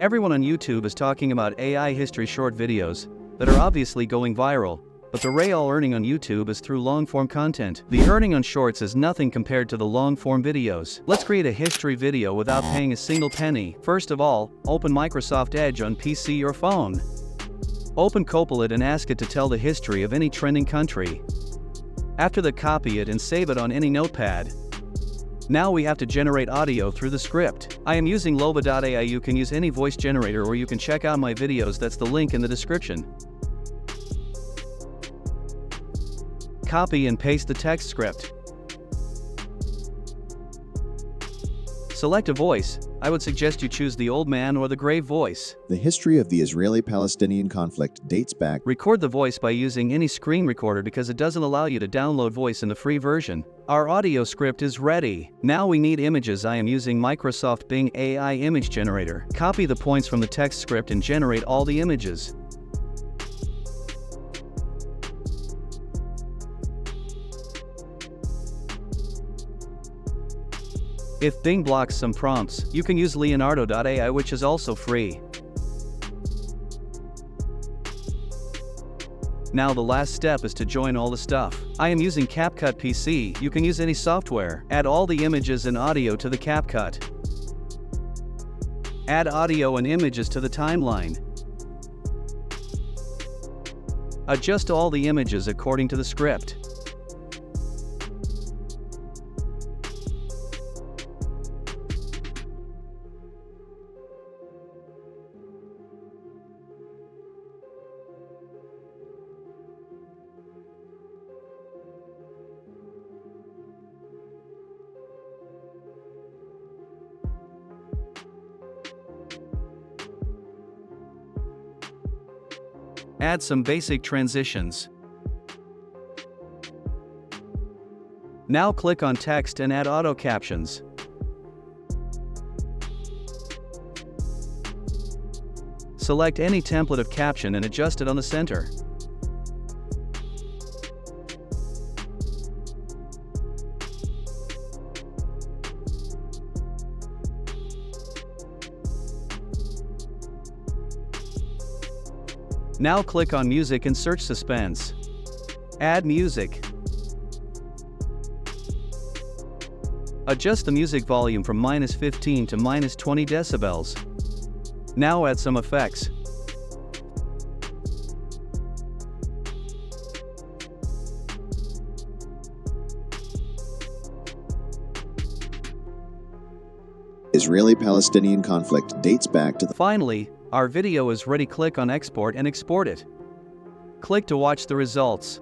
Everyone on YouTube is talking about AI history short videos that are obviously going viral, but the real earning on YouTube is through long-form content. The earning on shorts is nothing compared to the long-form videos. Let's create a history video without paying a single penny. First of all, open Microsoft Edge on PC or phone. Open Copilot and ask it to tell the history of any trending country. After that, copy it and save it on any notepad. Now we have to generate audio through the script. I am using Loba.ai. You can use any voice generator, or you can check out my videos. That's the link in the description. Copy and paste the text script. Select a voice. I would suggest you choose the old man or the grave voice. The history of the Israeli-Palestinian conflict dates back. Record the voice by using any screen recorder because it doesn't allow you to download voice in the free version. Our audio script is ready. Now we need images. I am using Microsoft Bing AI image generator. Copy the points from the text script and generate all the images. If Bing blocks some prompts, you can use Leonardo.ai, which is also free. Now the last step is to join all the stuff. I am using CapCut PC. You can use any software. Add all the images and audio to the CapCut. Add audio and images to the timeline. Adjust all the images according to the script. Add some basic transitions. Now click on text and add auto captions. Select any template of caption and adjust it on the center. Now click on Music and search Suspense. Add music. Adjust the music volume from -15 to -20 decibels. Now add some effects. Israeli-Palestinian conflict dates back to the. Finally, our video is ready. Click on Export and export it. Click to watch the results.